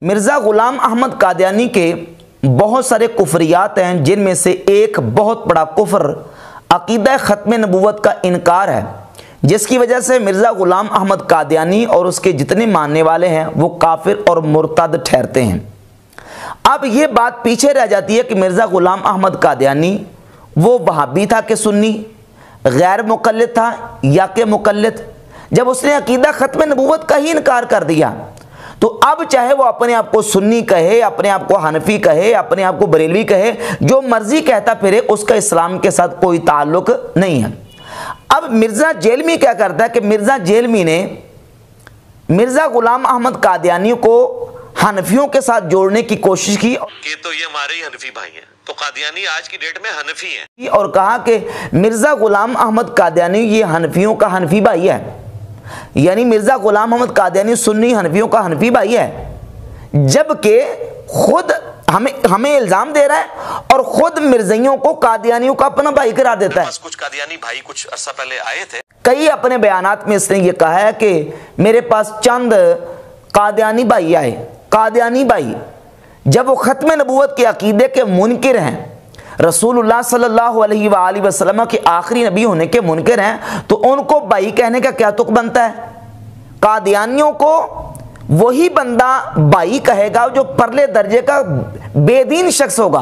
मिर्ज़ा ग़ुलाम अहमद कादियानी के बहुत सारे कुफरियात हैं, जिनमें से एक बहुत बड़ा कुफ्र अक़ीदा ख़त्म नबूवत का इनकार है, जिसकी वजह से मिर्ज़ा ग़ुलाम अहमद कादियानी और उसके जितने मानने वाले हैं वो काफिर और मुर्तद ठहरते हैं। अब ये बात पीछे रह जाती है कि मिर्ज़ा ग़ुलाम अहमद कादियानी वो वहाबी था कि सुन्नी, गैर मुक़ल्लिद था या कि मुक़ल्लिद। जब उसने अक़ीदा ख़त्म नबूवत का ही इनकार कर दिया तो अब चाहे वो अपने आप को सुन्नी कहे, अपने आप को हनफी कहे, अपने आप को बरेलवी कहे, जो मर्जी कहता फिरे, उसका इस्लाम के साथ कोई ताल्लुक नहीं है। अब मिर्ज़ा जेलमी क्या करता है कि मिर्ज़ा जेलमी ने मिर्ज़ा ग़ुलाम अहमद कादियानी को हनफियों के साथ जोड़ने की कोशिश की कि तो ये हमारे ही हनफी भाई हैं, तो कादियानी आज की डेट में हनफी हैं, और कहा कि मिर्ज़ा ग़ुलाम अहमद कादियानी ये हनफियों का हनफी भाई है, यानी मिर्ज़ा ग़ुलाम अहमद कादियानी सुन्नी हनफियों का हनफी भाई है, जबकि खुद हमें इल्ज़ाम दे रहा है और खुद मिर्ज़इयों को कादियानियों का अपना भाई करार देता है। कुछ कादियानी भाई कुछ अरसा पहले आए थे, कई अपने बयानात में इसने ये कहा है कि मेरे पास चंद कादियानी भाई आए। कादियानी भाई जब वो ख़त्म नबूवत के अकीदे के मुनकिर हैं, रसूलुल्लाह सल्लल्लाहु अलैहि वसल्लम के आखिरी नबी होने के मुनकिर हैं, तो उनको भाई कहने का क्या तुक बनता है? कादियानियों को वही बंदा भाई कहेगा जो परले दर्जे का बेदीन शख्स होगा,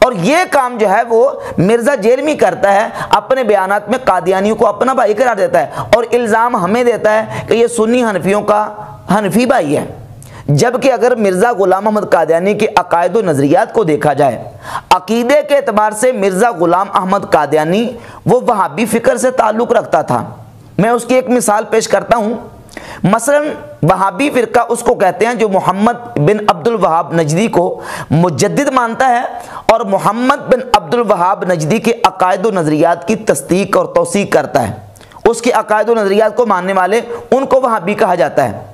और ये काम जो है वो मिर्ज़ा जेलमी करता है, अपने बयानात में कादियानियों को अपना भाई करार देता है और इल्ज़ाम हमें देता है कि ये सुन्नी हनफियों का हनफी भाई है। जबकि अगर मिर्ज़ा ग़ुलाम अहमद कादियानी के अकायद व नज़रियात को देखा जाए, अकीदे के एतबार से मिर्ज़ा ग़ुलाम अहमद कादियानी वो वहाबी फ़िक्र से ताल्लुक़ रखता था। मैं उसकी एक मिसाल पेश करता हूँ। मसलन वहाबी फ़िरका उसको कहते हैं जो मोहम्मद बिन अब्दुल वहाब नजदी को मुजद्दिद मानता है और मोहम्मद बिन अब्दुल वहाब नजदी के अकायद व नज़रियात की तस्दीक और तौसीक करता है। उसके अकायद व नज़रियात को मानने वाले उनको वहाबी कहा जाता है।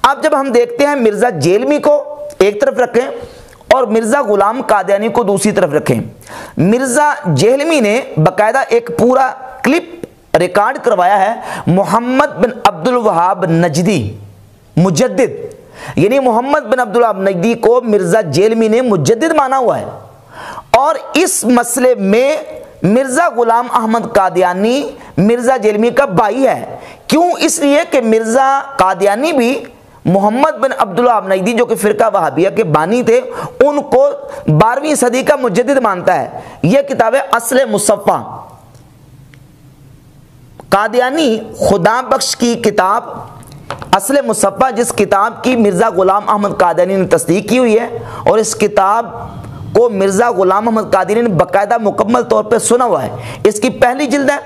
अब जब हम देखते हैं मिर्ज़ा जेलमी को एक तरफ रखें और मिर्ज़ा ग़ुलाम कादियानी को दूसरी तरफ रखें, मिर्ज़ा जेलमी ने बाकायदा एक पूरा क्लिप रिकॉर्ड करवाया है मोहम्मद बिन अब्दुल वहाब नजदी मुजद्दिद, यानी मोहम्मद बिन अब्दुल वहाब नजदी को मिर्ज़ा जेलमी ने मुजद्दिद माना हुआ है। और इस मसले में मिर्ज़ा ग़ुलाम अहमद कादियानी मिर्ज़ा जेलमी का भाई है। क्यों? इसलिए कि मिर्ज़ा कादियानी भी मोहम्मद बिन अब्दुल वहाब नजदी जो कि फ़िरका वहाबिया के बानी थे, उनको 12वीं सदी का मुजद्दिद मानता है। यह किताब है अस्ल मुसफ़्फ़ा। कादियानी खुदा बख्श की किताब अस्ल मुसफ़्फ़ा, जिस किताब की मिर्ज़ा ग़ुलाम अहमद कादियानी ने तस्दीक की हुई है, और इस किताब को मिर्ज़ा ग़ुलाम अहमद कादियानी ने बाकायदा मुकम्मल तौर पर सुना हुआ है। इसकी पहली जिल्द है,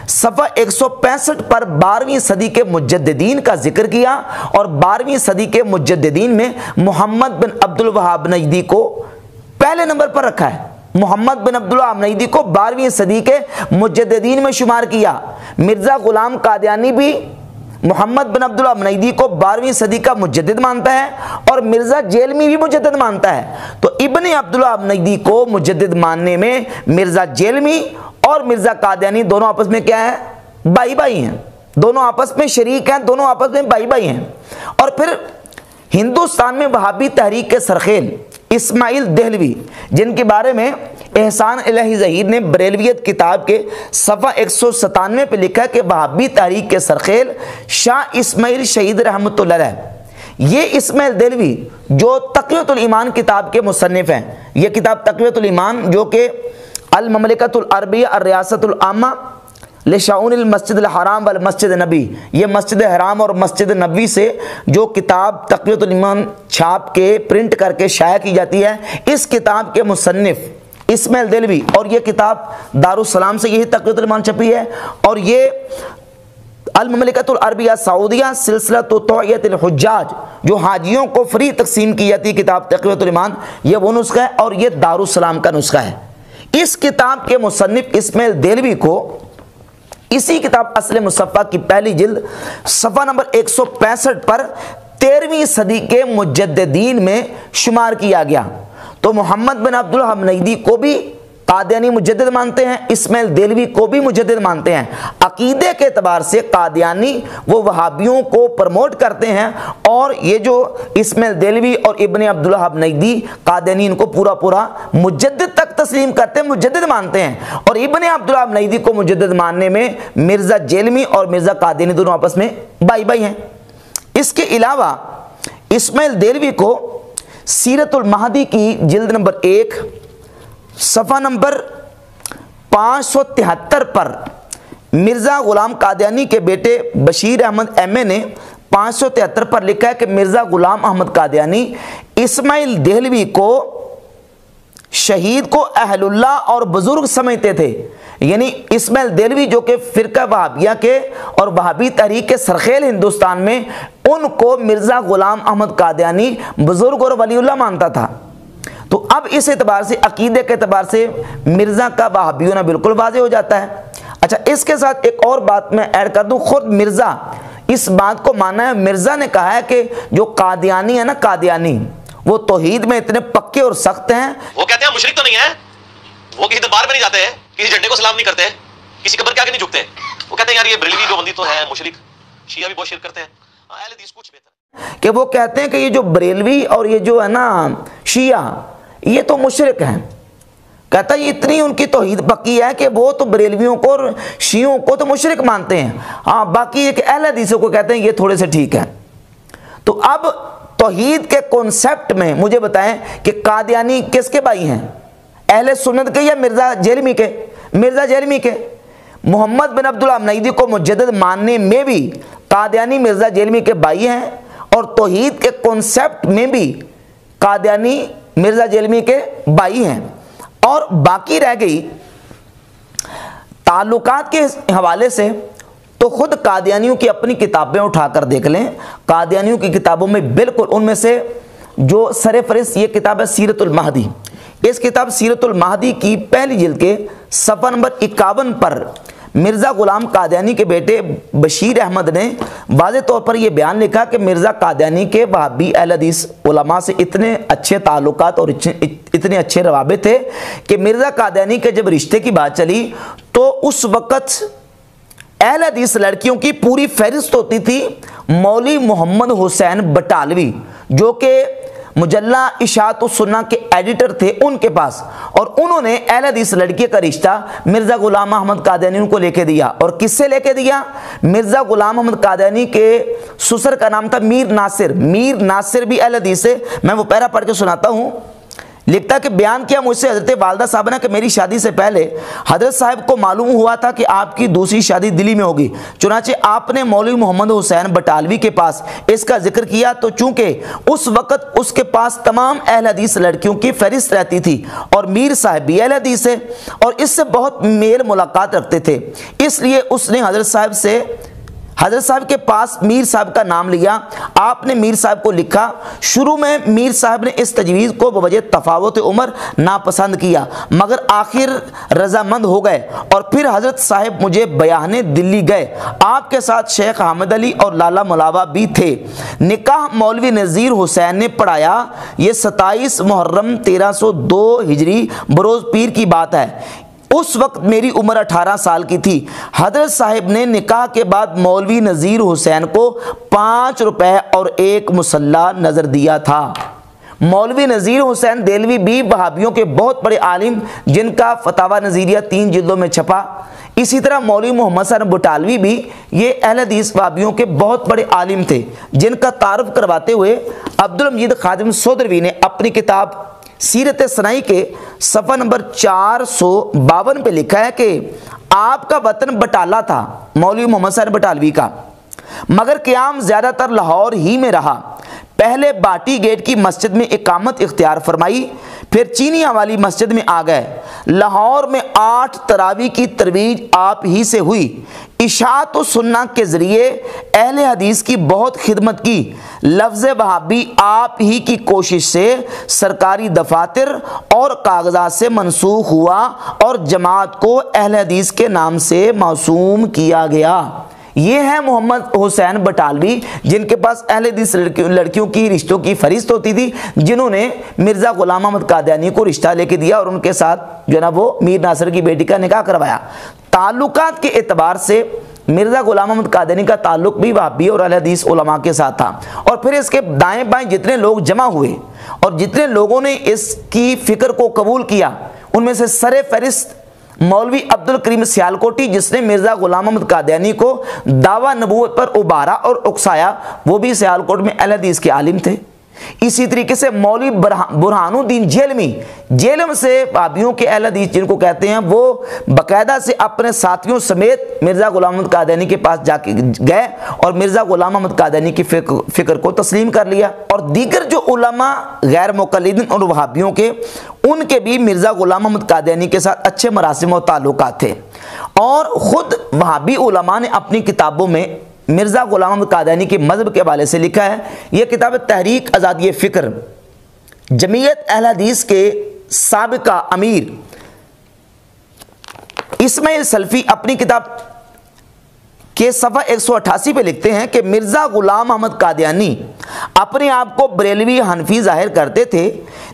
सफ़ा 165 पर 12वीं सदी के मुजद्दिदीन का जिक्र किया, और 12वीं सदी के मुजद्दिदीन में मोहम्मद बिन अब्दुल वहाब नजदी को पहले नंबर पर रखा है। मोहम्मद बिन अब्दुल वहाब नजदी को 12वीं सदी के मुजद्दिदीन में शुमार किया। मिर्ज़ा ग़ुलाम कादियानी भी मोहम्मद बिन अब्दुल वहाब नजदी को 12वीं सदी का मुजद्दिद मानता है, और मिर्ज़ा जेलमी भी मुजद्दिद मानता है। तो इब्ने अब्दुल वहाब नजदी को मुजद्दिद मानने में मिर्ज़ा जेलमी और मिर्ज़ा कादियानी दोनों आपस में क्या है? भाई भाई हैं, दोनों आपस में शरीक हैं, दोनों आपस में भाई भाई हैं। और फिर हिंदुस्तान में वहाबी तहरीक के सरखेल इस्माइल देहलवी, जिनके बारे में एहसान इलाही ज़हीर ने बरेलवियत किताब के सफ़ा 197 पे लिखा है कि वहाबी तहरीक के सरखेल शाह इस्माइल शहीद रहमतुल्लाह अलैह, ये इस्माइल देहलवी जो तक़वियतुल ईमान किताब के मुसन्निफ़ हैं, ये किताब तक़वियतुल ईमान जो कि अल ममलिकतुल अरबिया और रियासतुल आमा लिशाउनिल मस्जिदिल हराम वल मस्जिद नबी, ये मस्जिद हराम और मस्जिद नबी से जो किताब तक़वियतुल ईमान छाप के प्रिंट करके शाया की जाती है, इस किताब के मुसन्निफ़ इस्माइल देहलवी, और ये किताब दारुस्सलाम से यही तक़वियतुल ईमान छपी है, और ये अल ममलिकतुल अरबिया सऊदिया सिलसिलतु तौइयतिल हुज्जाज जो हाजियों को फ्री तकसीम की जाती है किताब तक़वियतुल ईमान, ये वो नुस्खा है और ये दारुस्सलाम का नुस्खा है। इस किताब के मुसन्निफ़ इस्माइल देहलवी को इसी किताब अस्ल मुसफ़्फ़ा की पहली जिल्द सफ़ा नंबर 165 पर 13वीं सदी के मुजद्दिदीन में शुमार किया गया। तो मोहम्मद बिन अब्दुल वहाब नजदी को भी कादियानी मुजद्दिद मानते हैं, इस्माइल देलवी को भी मुजद्दिद मानते हैं। अकीदे के एतबार से कादियानी वो वहाबियों को प्रमोट करते हैं, और ये जो इस्माइल देलवी और इब्ने अब्दुल वहाब नजदी कादियानी इनको पूरा पूरा मुजद्दिद तक तस्लीम करते हैं, मुजद्दिद मानते हैं। और इब्ने अब्दुल वहाब नजदी को मुजद्दिद मानने में मिर्जा जेलमी और मिर्जा कादियानी दोनों आपस में भाई भाई हैं। इसके अलावा इस्माइल देलवी को सीरतुल महदी की जिल्द नंबर 1 सफ़ा नंबर 573 पर मिर्ज़ा ग़ुलाम कादियानी के बेटे बशीर अहमद एमए ने 573 पर लिखा है कि मिर्ज़ा ग़ुलाम अहमद कादियानी इस्माइल देहलवी को शहीद को अहलुल्लाह और बुजुर्ग समझते थे। यानी इस्माइल देहलवी जो कि फ़िरका वहाबिया के और वहाबी तहरीक के सरखेल हिंदुस्तान में, उनको मिर्ज़ा ग़ुलाम अहमद कादियानी बुजुर्ग और वलीउल्लाह मानता था। तो अब इस एतबार से, अकीदे के एतबार से मिर्ज़ा का वहाबी होना बिल्कुल वाज़ेह हो जाता है। अच्छा, इसके साथ एक और बात मैं ऐड कर दूं, खुद मिर्ज़ा इस बात को माना है, मिर्ज़ा ने कहा है कि जो कादियानी है ना, कादियानी वो तौहीद में इतने पक्के और सख्त हैं। वो कहते हैं मुशरिक तो नहीं है, वो किसी दरबार में नहीं जाते हैं, किसी झंडे को सलाम नहीं करते, किसी कब्र के आगे नहीं झुकते। वो कहते हैं यार ये बरेलवी देवबंदी तो है मुशरिक, शिया भी बहुत शिरक करते हैं। अहले हदीस कुछ बेहतर है कि वो कहते हैं कि ये जो बरेलवी और ये जो है ना शिया, ये तो मुशरिक हैं। कहता है इतनी उनकी तौहीद पक्की है कि वो तो बरेलवियों को और शियों को तो मुशरिक मानते हैं, हाँ बाकी एक अहले हदीसों को कहते हैं ये थोड़े से ठीक है। तो अब तौहीद के कॉन्सेप्ट में मुझे बताएं कि कादियानी किसके भाई हैं, अहले सुन्नत के या मिर्ज़ा जेलमी के? मिर्ज़ा जेलमी के। मोहम्मद बिन अब्दुल वहाब नजदी को मुजद्दिद मानने में भी कादियानी मिर्ज़ा जेलमी के भाई हैं, और तौहीद के कॉन्सेप्ट में भी कादियानी मिर्ज़ा जेलमी के भाई हैं। और बाकी रह गई ताल्लुकात के हवाले से, तो खुद कादियानियों की अपनी किताबें उठाकर देख लें। कादियानियों की किताबों में बिल्कुल उनमें से जो सरफहरिस्त ये किताब है सीरतुल महदी। इस किताब सीरतुल महदी की पहली जिल्द के सफ़ा नंबर 51 पर मिर्ज़ा ग़ुलाम कादियानी के बेटे बशीर अहमद ने वाज़े तौर पर यह बयान लिखा कि मिर्ज़ा कादियानी के वहाबी अहले हदीस उलमा से इतने अच्छे ताल्लुकात और इतने अच्छे रवाबित थे कि मिर्ज़ा कादियानी के जब रिश्ते की बात चली तो उस वक़्त अहले हदीस लड़कियों की पूरी फहरिस्त होती थी मौलवी मोहम्मद हुसैन बटालवी, जो कि मुजल्ला इशाअत-उस-सुन्ना के एडिटर थे, उनके पास, और उन्होंने अहले हदीस लड़की का रिश्ता मिर्ज़ा ग़ुलाम अहमद कादियानी को लेके दिया। और किससे लेके दिया? मिर्ज़ा ग़ुलाम अहमद कादियानी के ससुर का नाम था मीर नासिर। मीर नासिर भी अहले हदीस से, मैं वो पैरा पढ़ के सुनाता हूँ। लिखता कि बयान किया मुझसे हज़रत वालदा साहब ने कि मेरी शादी से पहले हज़रत साहब को मालूम हुआ था कि आपकी दूसरी शादी दिल्ली में होगी, चुनाचे आपने मौलवी मोहम्मद हुसैन बटालवी के पास इसका जिक्र किया। तो चूंकि उस वक़्त उसके पास तमाम अहले हदीस लड़कियों की फहरिस्त रहती थी और मीर साहब भी अहले हदीस है और इससे बहुत मेल मुलाकात रखते थे, इसलिए उसने हज़रत साहब के पास मीर साहब का नाम लिया। आपने मीर साहब को लिखा। शुरू में मीर साहब ने इस तजवीज़ को बवजह तफावत उम्र नापसंद किया, मगर आखिर रजामंद हो गए और फिर हज़रत साहब मुझे बयाने दिल्ली गए। आपके साथ शेख अहमद अली और लाला मुलावा भी थे। निकाह मौलवी नज़ीर हुसैन ने पढ़ाया। ये 27 मुहर्रम 1302 हिजरी बरोज़ पीर की बात है। उस वक्त मेरी उम्र 18 साल की थी। हज़रत साहिब ने निकाह के बाद मौलवी नज़ीर हुसैन को 5 रुपए और एक मुसल्ला नज़र दिया था। मौलवी नज़ीर हुसैन देलवी भी वहाबियों के बहुत बड़े आलिम, जिनका फतावा नज़ीरिया 3 जिल्दों में छपा। इसी तरह मौलवी मोहम्मद हसन बटालवी भी ये अहले हदीस वहाबियों के बहुत बड़े आलिम थे, जिनका तारुफ करवाते हुए अब्दुल मजीद खादिम सोदरवी ने अपनी किताब सीरत सनाई के सफ़ा नंबर 452 पे लिखा है कि आपका वतन बटाला था, मौलवी मोहम्मद हसन बटालवी का, मगर क़याम ज़्यादातर लाहौर ही में रहा। पहले बाटी गेट की मस्जिद में इकामत इख्तियार फरमाई, फिर चीनिया वाली मस्जिद में आ गए। लाहौर में 8 तरावी की तरवीज आप ही से हुई। इशाअत-उस-सुन्ना के ज़रिए अहले हदीस की बहुत खिदमत की। लफ्ज़ वहाबी आप ही की कोशिश से सरकारी दफातर और कागजात से मनसूख हुआ और जमात को अहले हदीस के नाम से मौसूम किया गया। ये है मोहम्मद हुसैन बटालवी, जिनके पास अहले हदीस लड़कियों की रिश्तों की फरिश्त होती थी, जिन्होंने मिर्ज़ा गुलाम अहमद कादियानी को रिश्ता लेके दिया और उनके साथ जो ना वो मीर नासिर की बेटी का निकाह करवाया। ताल्लुकात के एतबार से मिर्ज़ा गुलाम अहमद कादियानी का ताल्लुक भी वहाबी और अहले हदीस उलमा के साथ था। और फिर इसके दाएं बाएं जितने लोग जमा हुए और जितने लोगों ने इसकी फ़िक्र को कबूल किया, उनमें से सरे फहरिस्त मौलवी अब्दुल करीम सियालकोटी, जिसने मिर्ज़ा गुलाम अहमद कादियानी को दावा नबूवत पर उबारा और उकसाया, वो भी सियालकोट में अहले हदीस के आलिम थे। इसी तरीके से मौलवी बुरहानुद्दीन जेलम से वहाबियों के अहले हदीस जिनको कहते हैं, वो बाकायदा से अपने साथियों समेत मिर्ज़ा गुलाम अहमद कादियानी के पास जाके गए और मिर्ज़ा गुलाम अहमद कादियानी की फ़िक्र को तस्लीम कर लिया। और दीगर जो उलमा गैर मुक़ल्लिदीन और वहाबियों के, उनके भी मिर्ज़ा गुलाम अहमद कादियानी के साथ अच्छे मरासिम और ताल्लुकात थे। और ख़ुद वहाबी उलमा ने अपनी किताबों में मिर्ज़ा गुलाम अहमद कादियानी के मज़हब के हवाले से लिखा है। यह किताब तहरीक आज़ादी फ़िक्र, जमीयत अहले हदीस के साबिका अमीर इस्माइल सल्फ़ी अपनी किताब के सफ़ा 188 पे लिखते हैं कि मिर्ज़ा गुलाम अहमद कादियानी अपने आप को बरेलवी हनफी जाहिर करते थे,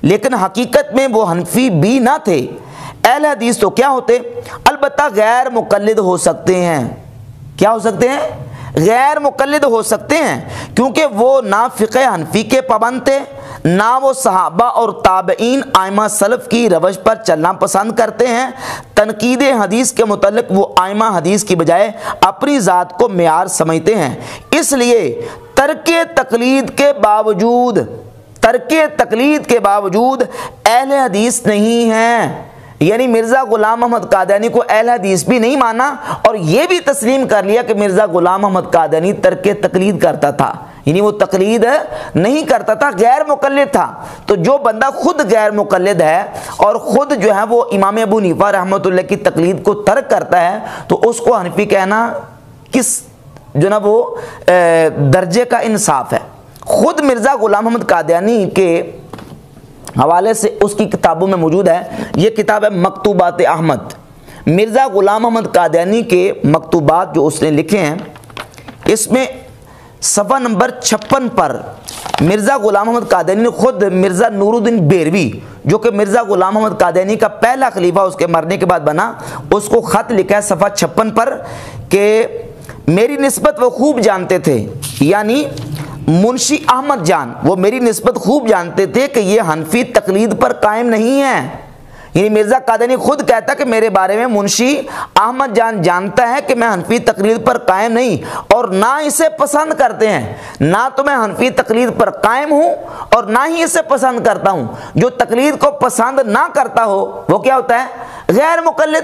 लेकिन हकीकत में वो हनफी भी ना थे। अहले हदीस तो क्या होते, अलबत्ता गैर मुक़ल्लिद हो सकते हैं। क्या हो सकते हैं? गैर मुक़ल्लिद हो सकते हैं, क्योंकि वो ना फ़िक़्ह हनफी के पाबंद थे, ना वो सहाबा और ताबईन आइमा सलफ़ की रवश पर चलना पसंद करते हैं। तनकीद हदीस के मुतल्लिक़ वो आइमा हदीस की बजाय अपनी ज़ात को मेयार समझते हैं। इसलिए तर्के तक़लीद के बावजूद अहले हदीस नहीं हैं। यानी मिर्ज़ा गुलाम अहमद कादियानी को अहले हदीस भी नहीं माना और ये भी तस्लीम कर लिया कि मिर्ज़ा गुलाम अहमद कादियानी तर्के तक़लीद करता था, यानी वो तक़लीद नहीं करता था, गैर मुक़ल्लिद था। तो जो बंदा खुद गैर मुक़ल्लिद है और ख़ुद जो है वो इमाम अबू हनीफ़ा रहमतुल्लाह की तक़लीद को तर्क करता है, तो उसको हनफी कहना किस जो ना वो दर्जे का इंसाफ है। ख़ुद मिर्ज़ा गुलाम अहमद कादियानी के हवाले से उसकी किताबों में मौजूद है। ये किताब है मकतूबात अहमद, मिर्ज़ा गुलाम अहमद कादियानी के मकतूबात जो उसने लिखे हैं। इसमें सफ़ा नंबर 56 पर मिर्ज़ा गुलाम अहमद कादियानी ने खुद मिर्ज़ा नूरुद्दीन बेरवी, जो कि मिर्ज़ा गुलाम अहमद कादियानी का पहला खलीफा उसके मरने के बाद बना, उसको ख़त लिखा है सफ़ा 56 पर कि मेरी निस्बत वो खूब जानते थे, यानी मुंशी अहमद जान वो मेरी निस्बत खूब जानते थे कि ये हनफी तकलीद पर कायम नहीं है। यानी मिर्ज़ा कादियानी खुद कहता कि मेरे बारे में मुंशी अहमद जान जानता है कि मैं हनफी तकलीद पर कायम नहीं और ना इसे पसंद करते हैं। ना तो मैं हनफी तकलीद पर कायम हूँ और ना ही इसे पसंद करता हूँ। जो तकलीद को पसंद ना करता हो वो क्या होता है? गैर मुक़ल्लिद।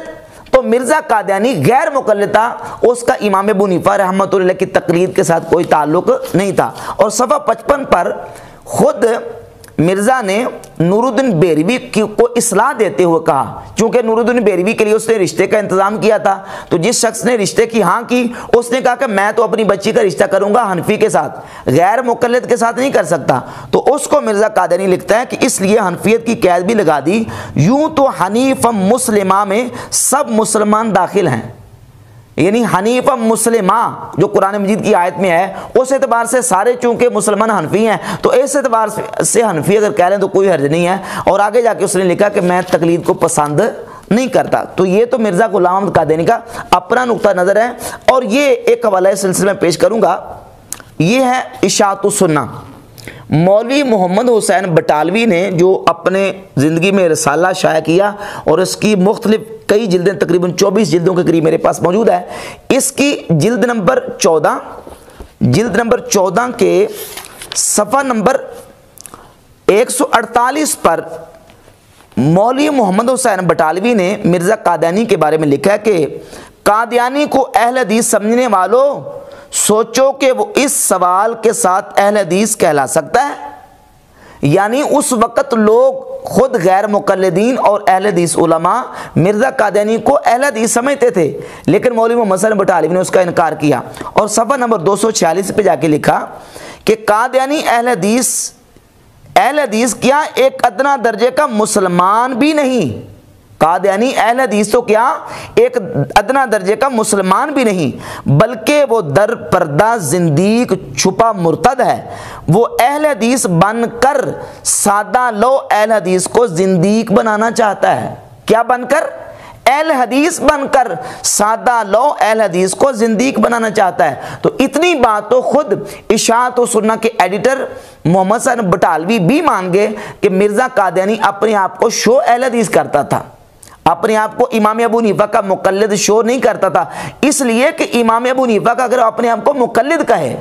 तो मिर्ज़ा कादियानी गैर मुक़ल्लिद था, उसका इमाम अबू हनीफ़ा रहमतुल्लाह की तकलीद के साथ कोई ताल्लुक़ नहीं था। और सफ़ा 55 पर ख़ुद मिर्ज़ा ने नूरुद्दीन बेरवी को इस्लाह देते हुए कहा, क्योंकि नूरुद्दीन बेरवी के लिए उसने रिश्ते का इंतज़ाम किया था, तो जिस शख्स ने रिश्ते की हाँ की उसने कहा कि मैं तो अपनी बच्ची का रिश्ता करूँगा हनफी के साथ, गैर मुक़ल्लिद के साथ नहीं कर सकता। तो उसको मिर्ज़ा कादियानी लिखता है कि इसलिए हनफियत की कैद भी लगा दी। यूँ तो हनीफ़ मुस्लिमा में सब मुसलमान दाखिल हैं, यानी हनीफ़ा मुस्लिमा जो कुरान मजीद की आयत में है उस एतबार से सारे चूंकि मुसलमान हनफी हैं, तो इस एतबार से हनफी अगर कह लें तो कोई हर्ज नहीं है। और आगे जाके उसने लिखा कि मैं तकलीद को पसंद नहीं करता। तो ये तो मिर्ज़ा गुलाम अहमद कादियानी का अपना नुक्ता नज़र है। और ये एक हवाला इस सिलसिले में पेश करूँगा, ये है इशाअतुस सुन्ना। मौलवी मोहम्मद हुसैन बटालवी ने जो अपने ज़िंदगी में रिसाला शाया किया और इसकी मुख्तलिफ कई जिल्दें, तकरीबन 24 जिल्दों के करीब मेरे पास मौजूद है। इसकी जिल्द नंबर 14 के सफ़ा नंबर 148 पर मौलवी मोहम्मद हुसैन बटालवी ने मिर्ज़ा कादियानी के बारे में लिखा है कि कादियानी को अहले हदीस समझने वालों, सोचो कि वो इस सवाल के साथ अहले हदीस कहला सकता है। यानी उस वक़्त लोग खुद गैर मुक़ल्लिदीन और अहले हदीस उलमा मिर्ज़ा कादियानी को अहले हदीस समझते थे, लेकिन मौलवी मोहम्मद हुसैन बटालवी ने उसका इनकार किया और सफ़ा नंबर 246 पे जाके लिखा कि कादियानी अहले हदीस क्या एक अदना दर्जे का मुसलमान भी नहीं। कादियानी अहले हदीस तो क्या एक अदना दर्जे का मुसलमान भी नहीं, बल्कि वो दर पर्दा जिंदीक छुपा मुर्तद है। वो अहले हदीस बनकर सादा लो अहले हदीस को जिंदीक बनाना चाहता है। क्या बनकर? अहले हदीस बनकर सादा लो अहले हदीस को जिंदीक बनाना चाहता है। तो इतनी बात तो खुद इशाअत व सुन्ना के एडिटर मोहम्मद हसन बटालवी भी मान गए कि मिर्जा कादियानी अपने आप को शो अहले हदीस करता था, अपने आप को इमाम अबू हनीफा का मुकल्लिद शो नहीं करता था। इसलिए कि इमाम अबू हनीफा का अगर अपने आप को मुकल्लिद कहे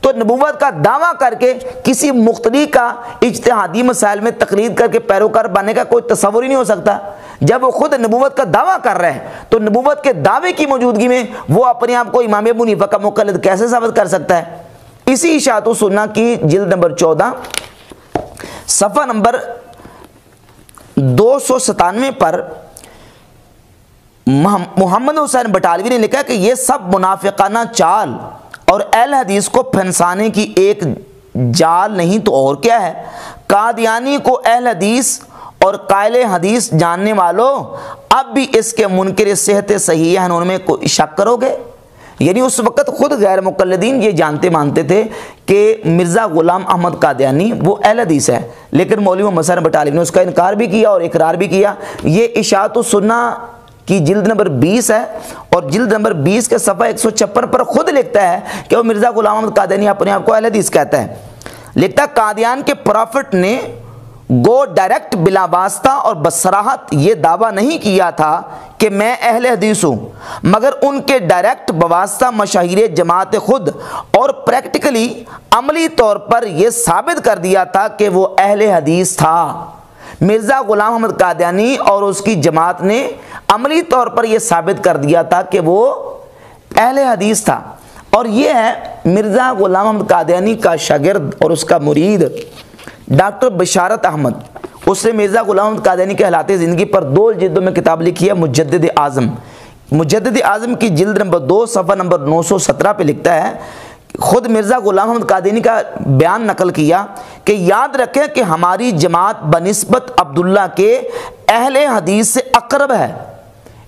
तो नबूवत का दावा करके किसी मुख्तदी का इज्तिहादी मसाइल में तकलीद करके पैरोकार बनने का कोई तस्वुर ही नहीं हो सकता। जब वो खुद नबूवत का दावा कर रहे हैं तो नबूवत के दावे की मौजूदगी में वो अपने आप को इमाम अबू हनीफा का मुकल्लिद कैसे साबित कर सकता है? इसी इशाअत व सुन्ना की जिल्द नंबर 14 सफ़ा नंबर 297 पर मोहम्मद हुसैन बटालवी ने लिखा कि यह सब मुनाफिकाना चाल और अहले हदीस को फंसाने की एक जाल नहीं तो और क्या है। कादियानी को अहले हदीस और कायले हदीस जानने वालों अब भी इसके मुनकिर सेहत सही है उनमें कोई शक करोगे? यानी उस वक़्त खुद गैर मुक़ल्लिदीन ये जानते मानते थे कि मिर्ज़ा ग़ुलाम अहमद कादियानी वो अहले हदीस है, लेकिन मौलवी मोहम्मद हसन बटालवी ने उसका इनकार भी किया और इकरार भी किया। ये इशाअत व सुन्ना की जिल्द नंबर 20 है और जिल्द नंबर 20 के सफ़ा 156 पर खुद लिखता है कि वो मिर्ज़ा ग़ुलाम अहमद कादियानी अपने आप को अहले हदीस कहता है। लिखता कादियान के प्रॉफिट ने गो डायरेक्ट बिला वास्ता और बसराहत ये दावा नहीं किया था कि मैं अहले हदीस हूँ, मगर उनके डायरेक्ट बवास्ता मशाहिर जमात खुद और प्रैक्टिकली अमली तौर पर यह साबित कर दिया था कि वो अहले हदीस था। मिर्ज़ा ग़ुलाम अहमद कादियानी और उसकी जमात ने अमली तौर पर यह साबित कर दिया था कि वो अहले हदीस था। और ये है मिर्ज़ा ग़ुलाम अहमद कादियानी का शागिर्द और उसका मुरीद डॉक्टर बशारत अहमद। उसने मिर्ज़ा ग़ुलाम अहमद कादियानी के हालात ज़िंदगी पर 2 जिल्दों में किताब लिखी है मुजद्दिद आज़म। मुजद्दिद आज़म की जिल्द नंबर 2 सफ़ा नंबर 917 पे लिखता है, खुद मिर्ज़ा ग़ुलाम अहमद कादियानी का बयान नकल किया कि याद रखें कि हमारी जमात बनिस्बत अब्दुल्ला के अहले हदीस से अक़रब है।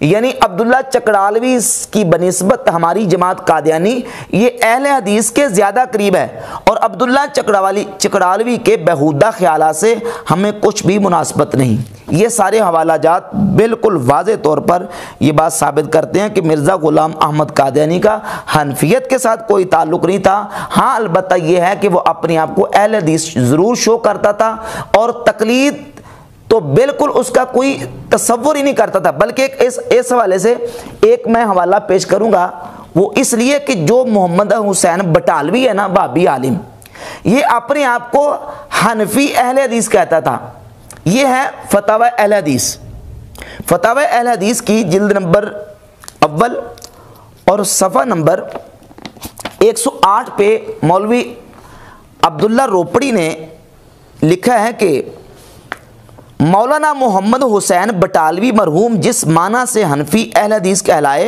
यानी अब्दुल्ला चकड़ालवी की बनिस्बत हमारी जमात कादियानी ये अहले हदीस के ज़्यादा करीब है और अब्दुल्ला चकड़ालवी के बेहुदा ख्यालात से हमें कुछ भी मुनासबत नहीं। ये सारे हवालाजात बिल्कुल वाज़े तौर पर ये बात साबित करते हैं कि मिर्ज़ा ग़ुलाम अहमद कादियानी का हनफियत के साथ कोई ताल्लुक़ नहीं था। हाँ, अलबत्ता ये है कि वो अपने आप को अहले हदीस ज़रूर शो करता था और तकलीद तो बिल्कुल उसका कोई तसव्वुर ही नहीं करता था। बल्कि इस हवाले से एक मैं हवाला पेश करूंगा, वो इसलिए कि जो मोहम्मद हुसैन बटालवी है ना, वाहबी आलिम, ये अपने आप को हनफी अहले हदीस कहता था। ये है फतावा अहले हदीस। फतावा अहले हदीस की जिल्द नंबर अव्वल और सफ़ा नंबर 108 पे मौलवी अब्दुल्ला रोपड़ी ने लिखा है कि मौलाना मोहम्मद हुसैन बटालवी मरहूम जिस माना से हनफी अहले हदीस कहलाए,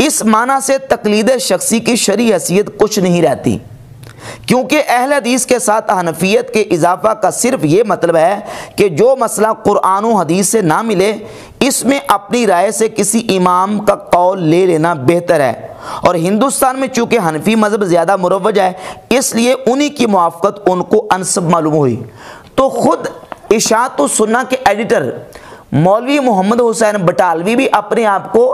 इस माना से तकलीद शख्सी की शरई हैसियत कुछ नहीं रहती, क्योंकि अहले हदीस के साथ हनफियत के इजाफा का सिर्फ ये मतलब है कि जो मसला कुरान व हदीस से ना मिले इसमें अपनी राय से किसी इमाम का कौल ले लेना बेहतर है। और हिंदुस्तान में चूँकि हनफी मज़हब ज़्यादा मुरव्वज है, इसलिए उन्हीं की मुआफ़क़त उनको अनसब मालूम हुई। तो ख़ुद इशाअत व सुन्ना के एडिटर मौलवी मोहम्मद हुसैन बटालवी भी अपने आप को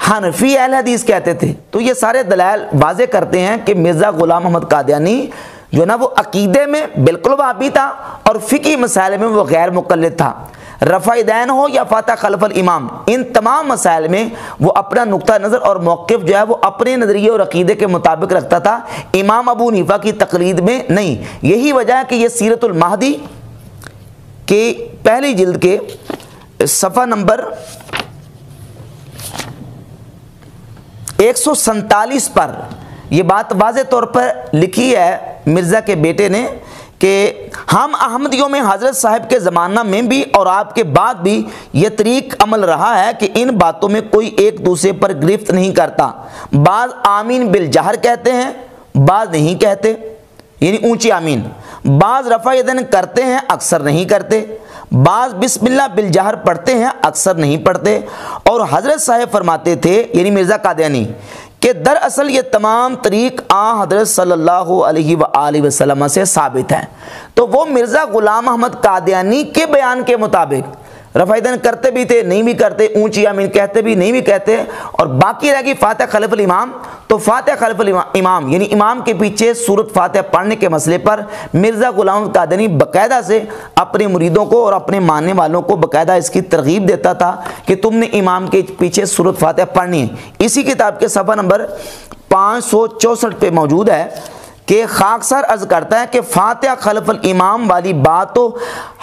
हनफी अहले हदीस कहते थे। तो ये सारे दलाइल वाज़े करते हैं कि मिर्ज़ा ग़ुलाम अहमद कादियानी जो ना वो अकीदे में बिल्कुल वाबी था और फ़िकी मसाइल में वो गैर मुक़ल्लिद था। रफ़ा दैन हो या फ़ाता खल्फ़ल इमाम, इन तमाम मसाइल में वो अपना नुक्ता नज़र और मौक़िफ़ जो है वो अपने नज़रिए और अकीदे के मुताबिक रखता था, इमाम अबू हनीफ़ा की तक़लीद में नहीं। यही वजह है कि ये सीरतुल महदी के पहली जिल्द के सफ़ा नंबर 147 पर यह बात वाज़े तौर पर लिखी है मिर्ज़ा के बेटे ने कि हम अहमदियों में हज़रत साहब के ज़माना में भी और आपके बाद भी यह तरीक़ अमल रहा है कि इन बातों में कोई एक दूसरे पर गिरफ्त नहीं करता। बाज़ आमीन बिल जहर कहते हैं, बाज़ नहीं कहते, यानी ऊंची आमीन। बाज़ रफ़ा यदैन करते हैं, अक्सर नहीं करते। बाज बिस्मिल्लाह बिलजहर पढ़ते हैं, अक्सर नहीं पढ़ते। और हजरत साहब फरमाते थे, यानी मिर्ज़ा कादियानी, कि दरअसल ये तमाम तरीक़ हज़रत सल्लल्लाहु अलैहि वसल्लम से साबित हैं। तो वो मिर्ज़ा ग़ुलाम अहमद कादियानी के बयान के मुताबिक रफ़ाइदन करते भी थे, नहीं भी करते, ऊंची आमीन कहते भी, नहीं भी कहते। और बाकी रह गई फातिहा खल्फ़ुल इमाम। तो फातिहा खल्फ़ुल इमाम यानी इमाम के पीछे सूरत फातिहा पढ़ने के मसले पर मिर्ज़ा ग़ुलाम अहमद कादियानी बाकायदा से अपने मुरीदों को और अपने मानने वालों को बाकायदा इसकी तरगीब देता था कि तुमने इमाम के पीछे सूरत फातिहा पढ़नी है। इसी किताब के सफ़ा नंबर 564 पे मौजूद है कि खाकसर अर्ज करता है कि फातिहा खल्फ़ुल इमाम वाली बात तो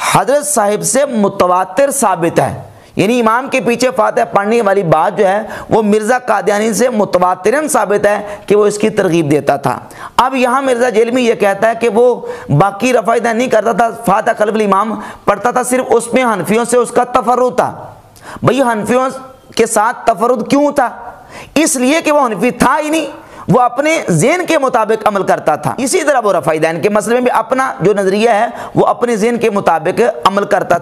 हजरत साहिब से मुतवातिर साबित है, यानी इमाम के पीछे फातिहा पढ़ने वाली बात जो है वो मिर्ज़ा कादियानी से मुतवातिरन साबित है कि वो इसकी तरगीब देता था। अब यहाँ मिर्ज़ा जेलमी ये कहता है कि वो बाकी रफ़ाइदा नहीं करता था, फातिहा खल्फ़ुल इमाम पढ़ता था, सिर्फ उसमें हनफियों से उसका तफर्रुद था। भाई हनफियों के साथ तफर्रुद क्यों था? इसलिए कि वो हनफी था ही नहीं, वो अपने ज़हन के मुताबिक अमल करता था। इसी तरह वो रफ़ाइदैन के मसले में भी अपना जो नज़रिया है वो अपने ज़हन के मुताबिक अमल करता था।